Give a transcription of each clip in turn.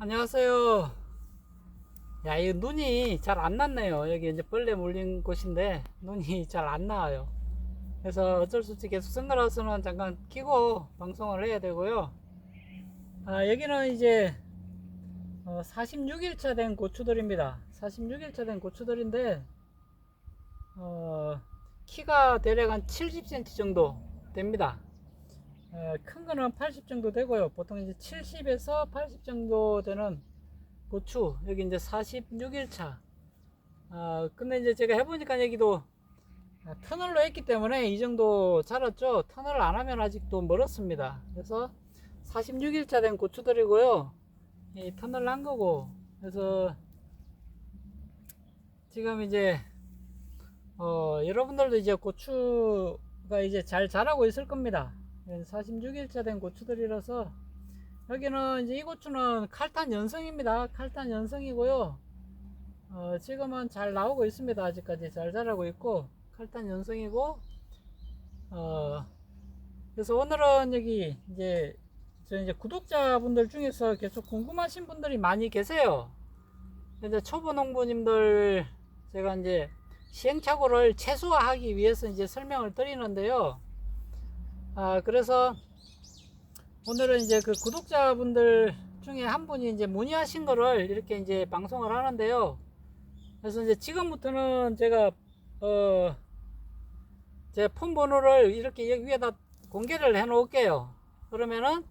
안녕하세요. 야, 이 눈이 잘 안 났네요. 여기 이제 벌레 몰린 곳인데 눈이 잘 안 나와요. 그래서 어쩔 수 없이 계속 선글라스는 잠깐 끼고 방송을 해야 되고요. 여기는 이제 46일차 된 고추들입니다. 46일차 된 고추들인데 어, 키가 대략 한 70cm 정도 됩니다. 큰 거는 80 정도 되고요. 보통 이제 70에서 80 정도 되는 고추. 여기 이제 46일차. 근데 이제 제가 해보니까 여기도 터널로 했기 때문에 이 정도 자랐죠. 터널을 안 하면 아직도 멀었습니다. 그래서 46일차 된 고추들이고요. 이 터널을 한 거고. 그래서 지금 이제 여러분들도 이제 고추가 이제 잘 자라고 있을 겁니다. 46일차 된 고추들이라서 여기는 이제 이 고추는 칼탄 연성입니다. 칼탄 연성이고요. 지금은 잘 나오고 있습니다. 아직까지 잘 자라고 있고 칼탄 연성이고 그래서 오늘은 여기 이제 구독자분들 중에서 계속 궁금하신 분들이 많이 계세요. 이제 초보 농부님들 제가 이제 시행착오를 최소화하기 위해서 이제 설명을 드리는데요. 그래서 오늘은 이제 그 구독자분들 중에 한 분이 이제 문의하신 거를 이렇게 이제 방송을 하는데요. 그래서 이제 지금부터는 제가 제 폰 번호를 이렇게 여기 위에다 공개를 해 놓을게요. 그러면은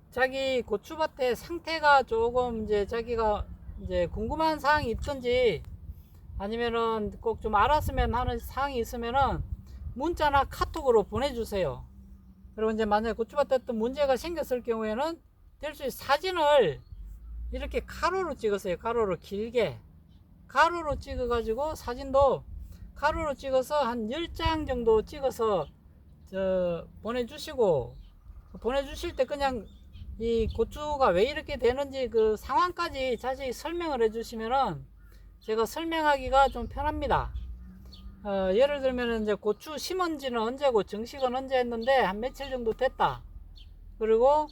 자기 고추밭의 상태가 조금 이제 자기가 이제 궁금한 사항이 있든지 아니면은 꼭 좀 알았으면 하는 사항이 있으면은 문자나 카톡으로 보내주세요. 그리고 이제 만약에 고추밭에 어떤 문제가 생겼을 경우에는 될 수 있는 사진을 이렇게 가로로 찍으세요. 가로로 길게 가로로 찍어 가지고 사진도 가로로 찍어서 한 10장 정도 찍어서 보내주시고, 보내주실 때 그냥 이 고추가 왜 이렇게 되는지 그 상황까지 자세히 설명을 해주시면은 제가 설명하기가 좀 편합니다. 예를 들면 이제 고추 심은 지는 언제고 정식은 언제 했는데 한 며칠 정도 됐다. 그리고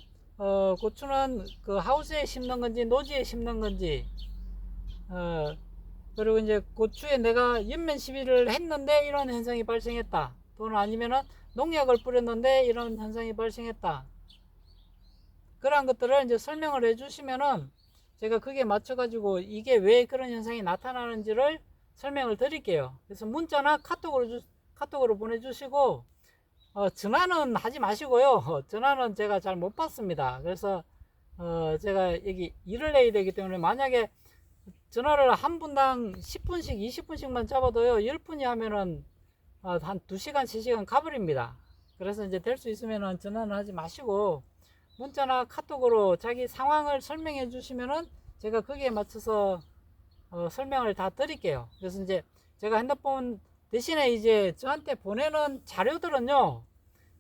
고추는 그 하우스에 심는 건지 노지에 심는 건지 그리고 이제 고추에 내가 연면 시비를 했는데 이런 현상이 발생했다. 또는 아니면은 농약을 뿌렸는데 이런 현상이 발생했다. 그러한 것들을 이제 설명을 해주시면은 제가 그게 맞춰가지고 이게 왜 그런 현상이 나타나는지를 설명을 드릴게요. 그래서 문자나 카톡으로 보내주시고 전화는 하지 마시고요. 전화는 제가 잘 못 받습니다. 그래서 제가 여기 일을 해야 되기 때문에 만약에 전화를 한 분당 10분씩 20분씩만 잡아도요 10분이 하면은 한 2시간 3시간 가버립니다. 그래서 이제 될 수 있으면은 전화는 하지 마시고 문자나 카톡으로 자기 상황을 설명해 주시면은 제가 거기에 맞춰서 설명을 다 드릴게요. 그래서 이제 제가 핸드폰 대신에 이제 저한테 보내는 자료들은요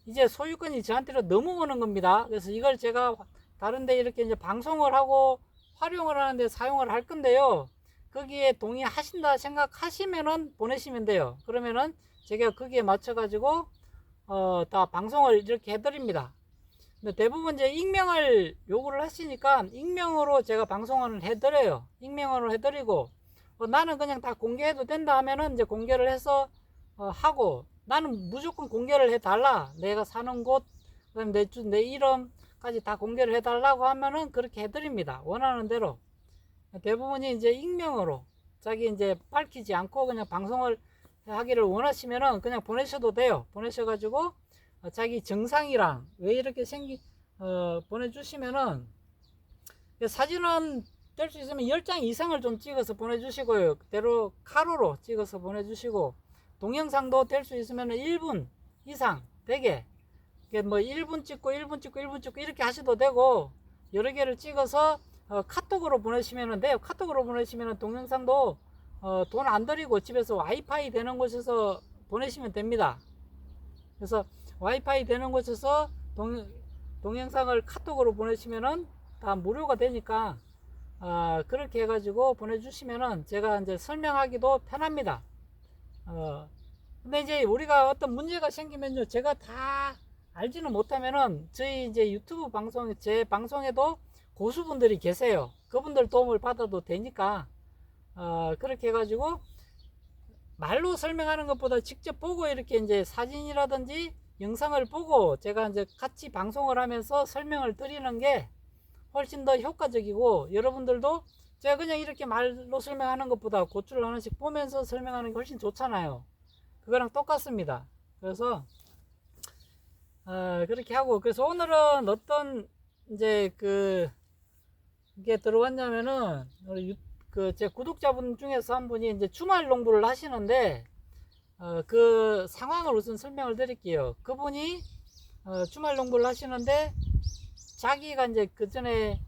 이제 소유권이 저한테로 넘어오는 겁니다. 그래서 이걸 제가 다른데 이렇게 이제 방송을 하고 활용을 하는데 사용을 할 건데요. 거기에 동의하신다 생각하시면은 보내시면 돼요. 그러면은 제가 거기에 맞춰 가지고 다 방송을 이렇게 해드립니다. 근데 대부분 이제 익명을 요구를 하시니까 익명으로 제가 방송을 해드려요. 익명으로 해드리고 나는 그냥 다 공개해도 된다 하면은 이제 공개를 해서 하고 나는 무조건 공개를 해달라. 내가 사는 곳, 그다음 내 이름까지 다 공개를 해달라고 하면은 그렇게 해드립니다. 원하는 대로. 대부분이 이제 익명으로 자기 이제 밝히지 않고 그냥 방송을 하기를 원하시면은 그냥 보내셔도 돼요. 보내셔가지고 자기 정상이랑 왜 이렇게 보내주시면은 사진은 될 수 있으면 10장 이상을 좀 찍어서 보내주시고요. 그대로 가로로 찍어서 보내주시고 동영상도 될 수 있으면 1분 이상 되게 뭐 1분 찍고 1분 찍고 1분 찍고 이렇게 하셔도 되고 여러 개를 찍어서 카톡으로 보내시면 돼요. 카톡으로 보내시면 동영상도 돈 안 들이고 집에서 와이파이 되는 곳에서 보내시면 됩니다. 그래서 와이파이 되는 곳에서 동영상을 카톡으로 보내시면은 다 무료가 되니까 그렇게 해가지고 보내주시면은 제가 이제 설명하기도 편합니다. 근데 이제 우리가 어떤 문제가 생기면요 제가 다 알지는 못하면은 저희 이제 유튜브 방송 제 방송에도 고수분들이 계세요. 그분들 도움을 받아도 되니까 그렇게 해가지고 말로 설명하는 것보다 직접 보고 이렇게 이제 사진이라든지 영상을 보고 제가 이제 같이 방송을 하면서 설명을 드리는 게 훨씬 더 효과적이고, 여러분들도 제가 그냥 이렇게 말로 설명하는 것보다 고추를 하나씩 보면서 설명하는 게 훨씬 좋잖아요. 그거랑 똑같습니다. 그래서 그렇게 하고, 그래서 오늘은 어떤 이제 이게 들어왔냐면은 우리 제 구독자분 중에서 한 분이 이제 주말 농부를 하시는데 그 상황을 우선 설명을 드릴게요. 그분이 주말 농부를 하시는데 자기가 이제 그 전에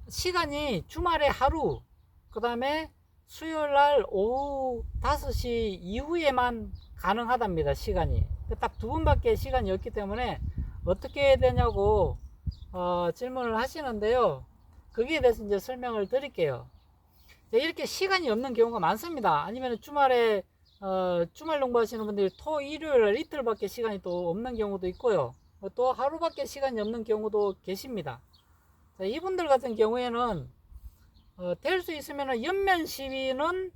시간이 주말에 하루, 그 다음에 수요일날 오후 5시 이후에만 가능하답니다. 시간이 딱 2번밖에 시간이 없기 때문에 어떻게 해야 되냐고 질문을 하시는데요. 거기에 대해서 이제 설명을 드릴게요. 이렇게 시간이 없는 경우가 많습니다. 아니면 주말에 주말 농부 하시는 분들이 토, 일요일 이틀밖에 시간이 또 없는 경우도 있고요. 또 하루밖에 시간이 없는 경우도 계십니다. 자, 이분들 같은 경우에는 될 수 있으면 연면 시비는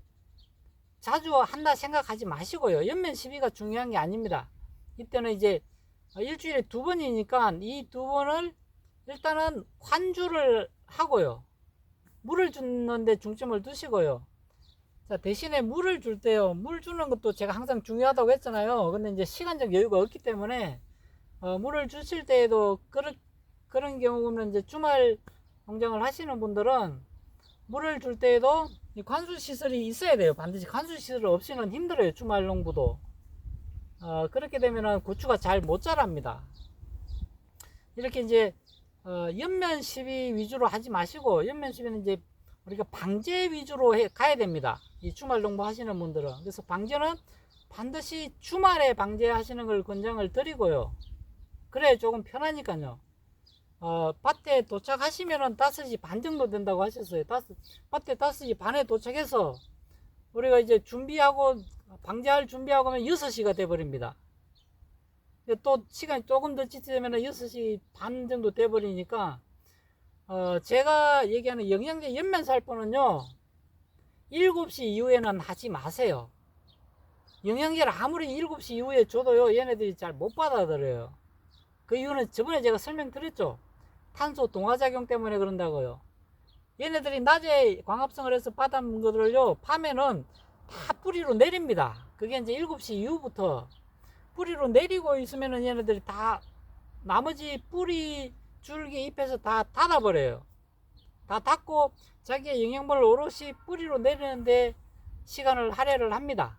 자주 한다 생각하지 마시고요. 연면 시비가 중요한 게 아닙니다. 이때는 이제 일주일에 2번이니까 이 2번을 일단은 환주를 하고요. 물을 주는데 중점을 두시고요. 자, 대신에 물을 줄 때요. 물 주는 것도 제가 항상 중요하다고 했잖아요. 근데 이제 시간적 여유가 없기 때문에 물을 주실 때에도 그런 경우는 이제 주말 농장을 하시는 분들은 물을 줄 때에도 이 관수 시설이 있어야 돼요. 반드시 관수 시설 없이는 힘들어요. 주말 농부도. 그렇게 되면은 고추가 잘 못 자랍니다. 이렇게 이제 연면 시비 위주로 하지 마시고, 연면 시비는 이제 우리가 방제 위주로 가야 됩니다. 이 주말 농부 하시는 분들은. 그래서 방제는 반드시 주말에 방제하시는 걸 권장을 드리고요. 그래 조금 편하니까요. 밭에 도착하시면은 5시 반 정도 된다고 하셨어요. 밭에 5시 반에 도착해서 우리가 이제 준비하고 방제할 준비하고 하면 6시가 돼 버립니다. 또 시간이 조금 더 지체되면 6시 반 정도 돼 버리니까 제가 얘기하는 영양제 연면 살포는요 7시 이후에는 하지 마세요. 영양제를 아무리 7시 이후에 줘도요 얘네들이 잘 못 받아들여요. 그 이유는 저번에 제가 설명드렸죠. 탄소 동화작용 때문에 그런다고요. 얘네들이 낮에 광합성을 해서 받아먹은 것들을요 밤에는 다 뿌리로 내립니다. 그게 이제 7시 이후부터 뿌리로 내리고 있으면은 얘네들이 다 나머지 뿌리 줄기 잎에서 다 닫아버려요. 다 닫고 자기의 영양분을 오롯이 뿌리로 내리는데 시간을 할애를 합니다.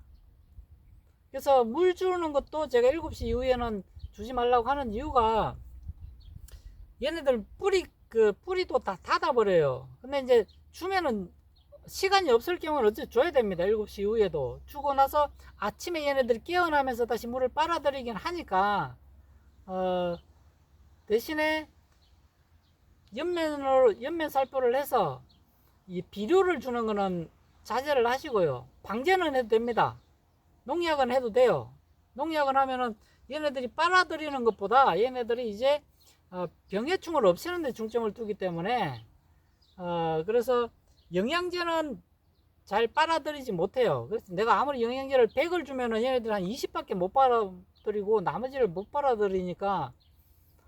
그래서 물 주는 것도 제가 7시 이후에는 주지 말라고 하는 이유가 얘네들 뿌리도 다 닫아버려요. 근데 이제 주면은 시간이 없을 경우는 어째 줘야 됩니다. 7시 이후에도 주고 나서 아침에 얘네들이 깨어나면서 다시 물을 빨아들이긴 하니까 대신에 연면 살포를 해서 이 비료를 주는 거는 자제를 하시고요. 방제는 해도 됩니다. 농약은 해도 돼요. 농약은 하면은 얘네들이 빨아들이는 것보다 얘네들이 이제 병해충을 없애는 데 중점을 두기 때문에 그래서 영양제는 잘 빨아들이지 못해요. 그래서 내가 아무리 영양제를 100을 주면은 얘네들 한 20밖에 못 빨아들이고 나머지를 못 빨아들이니까,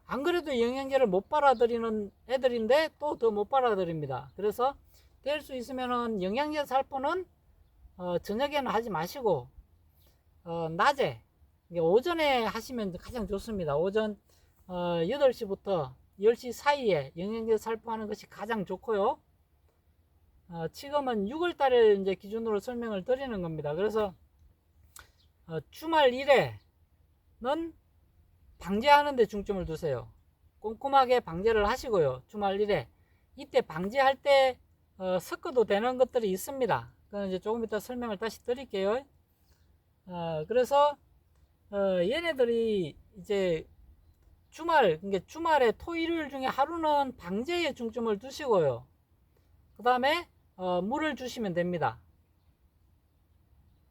안 그래도 영양제를 못 빨아들이는 애들인데 또 더 못 빨아들입니다. 그래서 될 수 있으면은 영양제 살포는 저녁에는 하지 마시고 낮에 오전에 하시면 가장 좋습니다. 오전 8시부터 10시 사이에 영양제 살포하는 것이 가장 좋고요. 지금은 6월달을 이제 기준으로 설명을 드리는 겁니다. 그래서 주말 1회는 방제하는 데 중점을 두세요. 꼼꼼하게 방제를 하시고요. 주말 1회 이때 방제할 때 섞어도 되는 것들이 있습니다. 그건 이제 조금 이따 설명을 다시 드릴게요. 그래서 얘네들이 이제 주말에 토, 일요일 중에 하루는 방제에 중점을 두시고요. 그 다음에 물을 주시면 됩니다.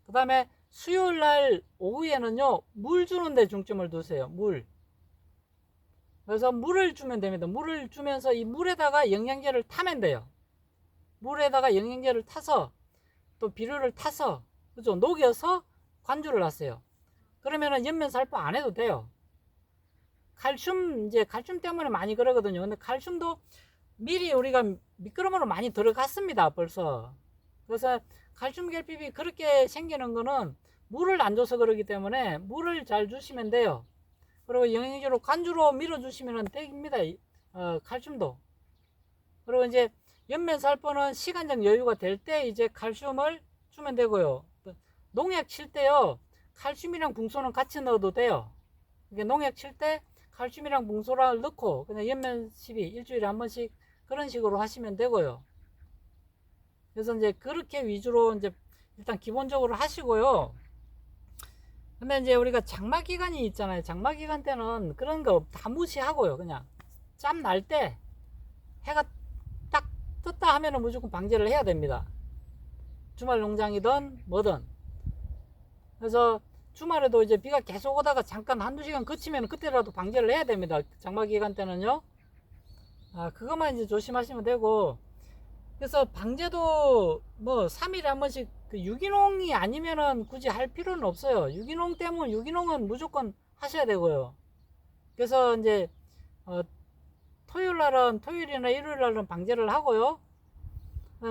그 다음에 수요일날 오후에는요 물 주는 데 중점을 두세요. 물. 그래서 물을 주면 됩니다. 물을 주면서 이 물에다가 영양제를 타면 돼요. 물에다가 영양제를 타서 또 비료를 타서 그죠? 녹여서 관주를 놨어요. 그러면은 연면살포 안 해도 돼요. 칼슘, 이제 칼슘 때문에 많이 그러거든요. 근데 칼슘도 미리 우리가 미끄럼으로 많이 들어갔습니다. 벌써. 그래서 칼슘 결핍이 그렇게 생기는 거는 물을 안 줘서 그러기 때문에 물을 잘 주시면 돼요. 그리고 영양제로 관주로 밀어주시면 됩니다. 칼슘도. 그리고 이제 연면살포는 시간적 여유가 될 때 이제 칼슘을 주면 되고요. 농약 칠 때요, 칼슘이랑 붕소는 같이 넣어도 돼요. 이게 농약 칠 때 칼슘이랑 붕소를 넣고 그냥 연면 시비 일주일에 한 번씩 그런 식으로 하시면 되고요. 그래서 이제 그렇게 위주로 이제 일단 기본적으로 하시고요. 근데 이제 우리가 장마 기간이 있잖아요. 장마 기간 때는 그런 거 다 무시하고요. 그냥 짬 날 때 해가 딱 떴다 하면은 무조건 방제를 해야 됩니다. 주말 농장이든 뭐든. 그래서 주말에도 이제 비가 계속 오다가 잠깐 한두 시간 그치면 그때라도 방제를 해야 됩니다. 장마 기간 때는요. 그것만 이제 조심하시면 되고. 그래서 방제도 뭐 3일에 한 번씩 그 유기농이 아니면은 굳이 할 필요는 없어요. 유기농 때문에 유기농은 무조건 하셔야 되고요. 그래서 이제 토요일이나 일요일날은 방제를 하고요.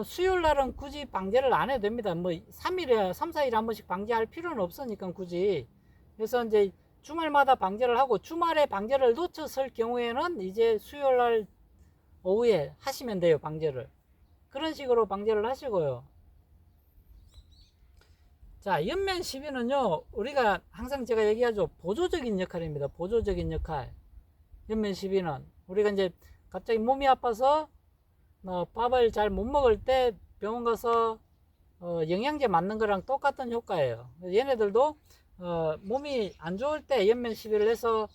수요일날은 굳이 방제를 안 해도 됩니다. 뭐 3일에 3, 4일에 한 번씩 방제할 필요는 없으니까 굳이. 그래서 이제 주말마다 방제를 하고 주말에 방제를 놓쳤을 경우에는 이제 수요일날 오후에 하시면 돼요. 방제를. 그런 식으로 방제를 하시고요. 자, 연면 시비는요, 우리가 항상 제가 얘기하죠. 보조적인 역할입니다. 보조적인 역할. 연면 시비는. 우리가 이제 갑자기 몸이 아파서 밥을 잘 못 먹을 때 병원 가서 영양제 맞는 거랑 똑같은 효과예요. 얘네들도 몸이 안 좋을 때 연면 시비를 해서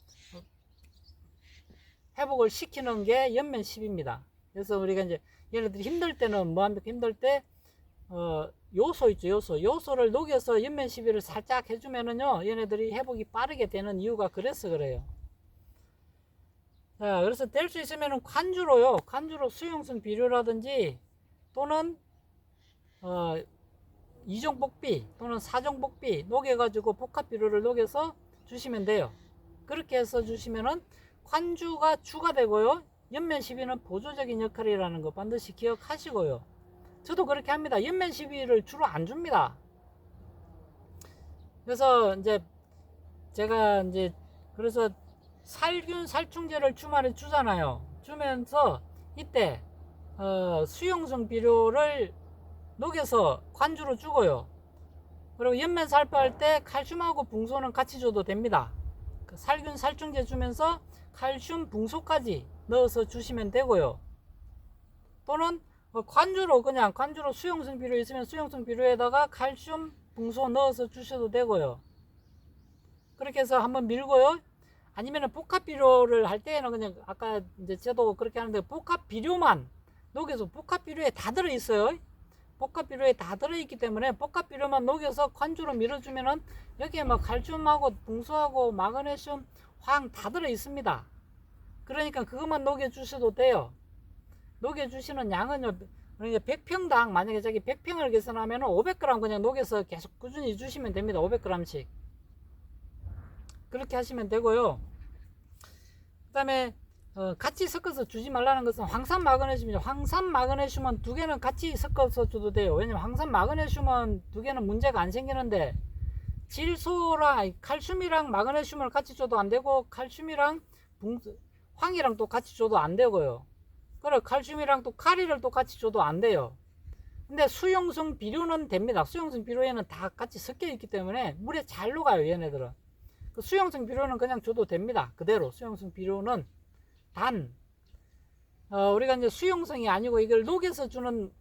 회복을 시키는 게 연면 시비입니다. 그래서 우리가 이제 얘네들이 힘들 때는 뭐합니까? 힘들 때 요소 있죠. 요소를 녹여서 연면 시비를 살짝 해주면은요, 얘네들이 회복이 빠르게 되는 이유가 그래서 그래요. 자, 그래서 될 수 있으면은 관주로 수용성 비료라든지 또는 이종복비 또는 사종복비 녹여가지고 복합 비료를 녹여서 주시면 돼요. 그렇게 해서 주시면은 관주가 주가 되고요, 연면 시비는 보조적인 역할이라는 거 반드시 기억하시고요. 저도 그렇게 합니다. 연면 시비를 주로 안 줍니다. 그래서 이제 제가 이제 그래서 살균 살충제를 주말에 주잖아요. 주면서 이때 수용성 비료를 녹여서 관주로 주고요. 그리고 연면 살포할 때 칼슘하고 붕소는 같이 줘도 됩니다. 살균 살충제 주면서 칼슘 붕소까지 넣어서 주시면 되고요. 또는 관주로 수용성 비료 있으면 수용성 비료에다가 칼슘 붕소 넣어서 주셔도 되고요. 그렇게 해서 한번 밀고요. 아니면은 복합 비료를 할 때에는 그냥 아까 이제 저도 그렇게 하는데 복합 비료만 녹여서 복합 비료에 다 들어 있어요. 복합 비료에 다 들어 있기 때문에 복합 비료만 녹여서 관주로 밀어주면은 여기에 막 칼슘하고 붕소하고 마그네슘, 황 다 들어 있습니다. 그러니까 그것만 녹여 주셔도 돼요. 녹여 주시는 양은요, 그러니까 100평당 만약에 자기 100평을 계산하면 500g 그냥 녹여서 계속 꾸준히 주시면 됩니다. 500g씩. 그렇게 하시면 되고요. 그 다음에 같이 섞어서 주지 말라는 것은 황산 마그네슘이죠. 황산 마그네슘은 두 개는 같이 섞어서 줘도 돼요. 왜냐면 황산 마그네슘은 두 개는 문제가 안 생기는데 질소랑 칼슘이랑 마그네슘을 같이 줘도 안 되고 칼슘이랑 황이랑 또 같이 줘도 안 되고요. 그래, 칼슘이랑 또 카리를 또 같이 줘도 안 돼요. 근데 수용성 비료는 됩니다. 수용성 비료에는 다 같이 섞여 있기 때문에 물에 잘 녹아요. 얘네들은. 그 수용성 비료는 그냥 줘도 됩니다. 그대로 수용성 비료는 단 우리가 이제 수용성이 아니고 이걸 녹여서 주는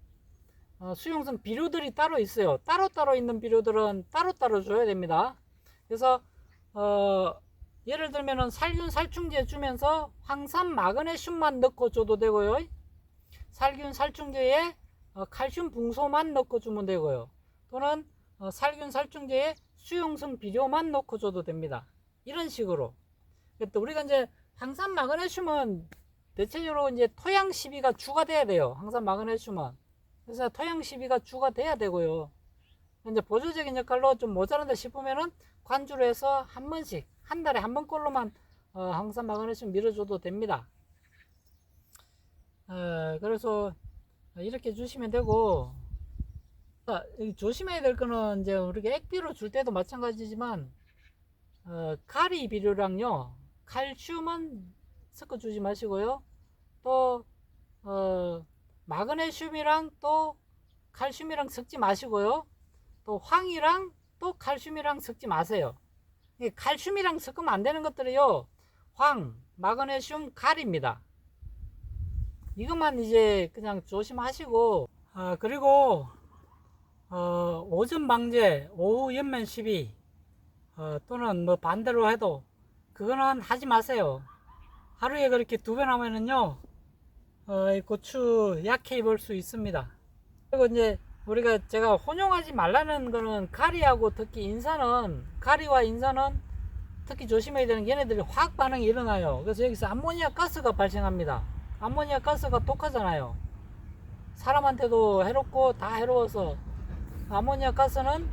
수용성 비료들이 따로 있어요. 따로따로 있는 비료들은 따로따로 줘야 됩니다. 그래서 예를 들면은 살균 살충제 주면서 황산 마그네슘만 넣고 줘도 되고요. 살균 살충제에 칼슘 붕소만 넣고 주면 되고요. 또는 살균 살충제에 수용성 비료만 넣고 줘도 됩니다. 이런 식으로. 우리가 이제 항산 마그네슘은 대체적으로 이제 토양 시비가 주가 돼야 돼요. 항산 마그네슘은. 그래서 토양 시비가 주가 돼야 되고요. 이제 보조적인 역할로 좀 모자란다 싶으면은 관주로 해서 한 번씩, 한 달에 한 번꼴로만 항산 마그네슘 밀어줘도 됩니다. 그래서 이렇게 주시면 되고, 조심해야 될 거는 이제 우리가 액비로 줄 때도 마찬가지지만, 가리 비료랑요, 칼슘은 섞어주지 마시고요. 또 마그네슘이랑 또 칼슘이랑 섞지 마시고요. 또 황이랑 또 칼슘이랑 섞지 마세요. 칼슘이랑 섞으면 안 되는 것들이요, 황, 마그네슘, 가리입니다. 이것만 이제 그냥 조심하시고, 그리고 오전 방제, 오후 연면 시비, 또는 뭐 반대로 해도 그거는 하지 마세요. 하루에 그렇게 2번 하면은요, 고추 약해 입을 수 있습니다. 그리고 이제 우리가 제가 혼용하지 말라는 거는 가리하고 특히 인산은, 가리와 인산은 특히 조심해야 되는 게 얘네들이 화학 반응이 일어나요. 그래서 여기서 암모니아 가스가 발생합니다. 암모니아 가스가 독하잖아요. 사람한테도 해롭고 다 해로워서 암모니아 가스는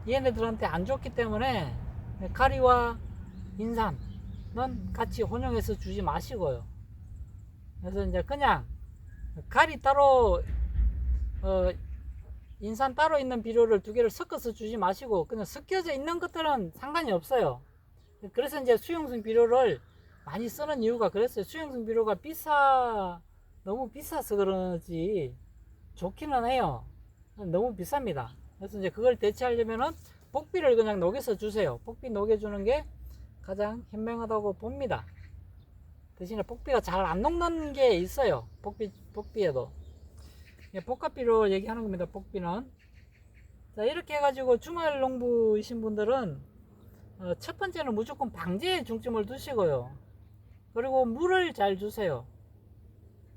얘네들한테 안 좋기 때문에 가리와 인산은 같이 혼용해서 주지 마시고요. 그래서 이제 그냥 가리 따로 인산 따로 있는 비료를 2개를 섞어서 주지 마시고 그냥 섞여져 있는 것들은 상관이 없어요. 그래서 이제 수용성 비료를 많이 쓰는 이유가 그랬어요. 수용성 비료가 너무 비싸서 그러지 좋기는 해요. 너무 비쌉니다. 그래서 이제 그걸 대체하려면은 복비를 그냥 녹여서 주세요. 복비 녹여주는 게 가장 현명하다고 봅니다. 대신에 복비가 잘 안 녹는 게 있어요. 복비에도. 복합비로 얘기하는 겁니다. 복비는. 자, 이렇게 해가지고 주말 농부이신 분들은 첫 번째는 무조건 방제에 중점을 두시고요. 그리고 물을 잘 주세요.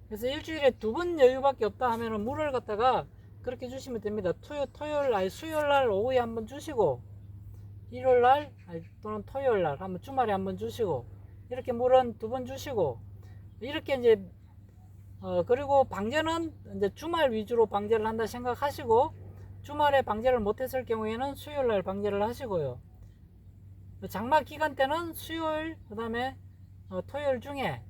그래서 일주일에 2번 여유밖에 없다 하면은 물을 갖다가 그렇게 주시면 됩니다. 수요일날 오후에 한번 주시고, 일요일날 또는 토요일날 한번 주말에 한번 주시고, 이렇게 물은 2번 주시고, 이렇게 이제 그리고 방제는 이제 주말 위주로 방제를 한다 생각하시고, 주말에 방제를 못했을 경우에는 수요일날 방제를 하시고요. 장마 기간 때는 수요일, 그 다음에 토요일 중에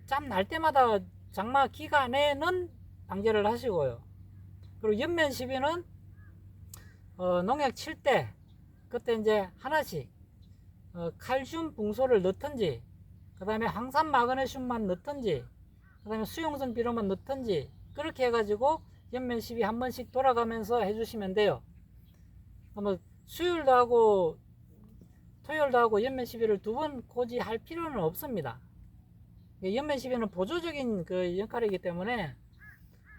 짬 날 때마다 장마 기간에는 방제를 하시고요. 그리고 연면 시비는 농약 칠 때 그때 이제 하나씩 칼슘 붕소를 넣든지, 그 다음에 항산 마그네슘만 넣든지, 그 다음에 수용성 비료만 넣든지, 그렇게 해가지고 연면 시비 한 번씩 돌아가면서 해주시면 돼요. 수요일도 하고 토요일도 하고 연면 시비를 2번 고지 할 필요는 없습니다. 연면 시비는 보조적인 그 역할이기 때문에,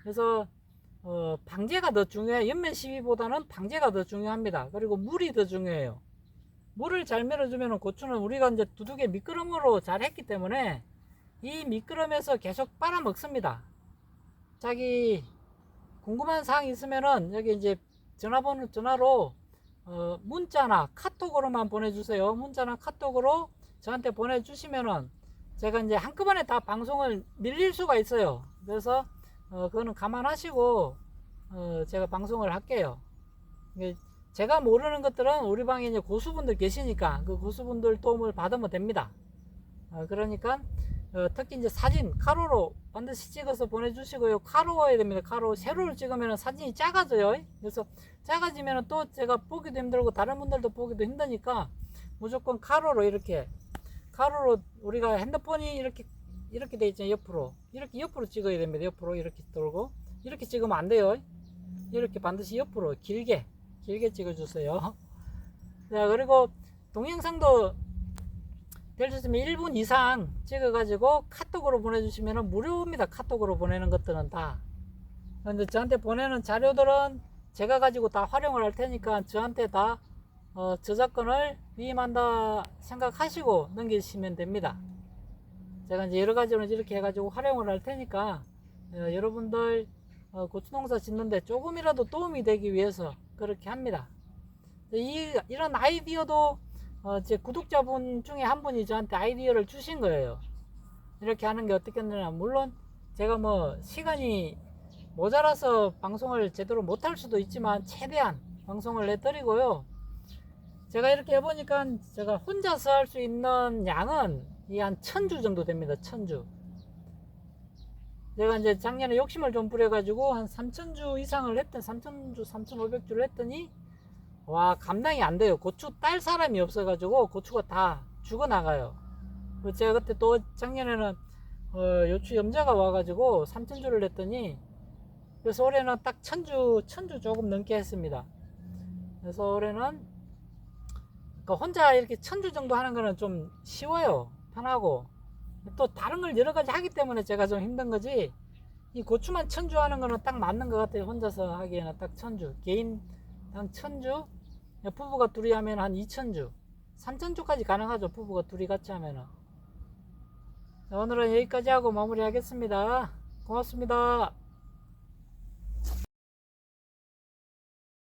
그래서 방제가 더 중요해요. 연면 시비보다는 방제가 더 중요합니다. 그리고 물이 더 중요해요. 물을 잘 밀어주면 고추는 우리가 이제 두둑에 미끄럼으로 잘 했기 때문에 이 미끄럼에서 계속 빨아먹습니다. 자기 궁금한 사항 있으면은 여기 이제 전화로 문자나 카톡으로만 보내주세요. 문자나 카톡으로 저한테 보내주시면은 제가 이제 한꺼번에 다 방송을 밀릴 수가 있어요. 그래서 그거는 감안하시고 제가 방송을 할게요. 제가 모르는 것들은 우리 방에 이제 고수분들 계시니까 그 고수분들 도움을 받으면 됩니다. 그러니까 특히 이제 사진 가로로 반드시 찍어서 보내주시고요. 가로여야 됩니다. 가로. 세로를 찍으면 사진이 작아져요. 그래서 작아지면 또 제가 보기도 힘들고 다른 분들도 보기도 힘드니까 무조건 가로로, 이렇게 가로로, 우리가 핸드폰이 이렇게 돼 있잖아요. 이렇게 옆으로 찍어야 됩니다. 옆으로 이렇게 돌고, 이렇게 찍으면 안 돼요. 이렇게 반드시 옆으로 길게 찍어주세요. 자, 그리고 동영상도 예를 들면 1분 이상 찍어가지고 카톡으로 보내주시면 무료입니다. 카톡으로 보내는 것들은 다. 근데 저한테 보내는 자료들은 제가 가지고 다 활용을 할 테니까 저한테 다 저작권을 위임한다 생각하시고 넘기시면 됩니다. 제가 이제 여러 가지로 이렇게 해가지고 활용을 할 테니까 여러분들 고추 농사 짓는데 조금이라도 도움이 되기 위해서 그렇게 합니다. 이런 아이디어도 제 구독자분 중에 한 분이 저한테 아이디어를 주신 거예요. 이렇게 하는 게 어떻겠느냐. 물론 제가 뭐 시간이 모자라서 방송을 제대로 못할 수도 있지만 최대한 방송을 해드리고요. 제가 이렇게 해보니까 제가 혼자서 할 수 있는 양은 한 1000주 정도 됩니다. 1000주. 제가 이제 작년에 욕심을 좀 부려가지고 한 3000주 이상을 했던 3000주, 3500주를 했더니 와, 감당이 안 돼요. 고추 딸 사람이 없어가지고 고추가 다 죽어나가요. 제가 그때 또 작년에는 요추 염자가 와가지고 3000주를 했더니 그래서 올해는 딱 1000주 조금 넘게 했습니다. 그래서 올해는 혼자 이렇게 1000주 정도 하는 거는 좀 쉬워요. 편하고. 또 다른 걸 여러 가지 하기 때문에 제가 좀 힘든 거지, 이 고추만 1000주 하는 거는 딱 맞는 것 같아요. 혼자서 하기에는 딱 1000주. 개인당 1000주, 부부가 둘이 하면 한 2000주, 3000주까지 가능하죠. 부부가 둘이 같이 하면은. 자, 오늘은 여기까지 하고 마무리 하겠습니다. 고맙습니다.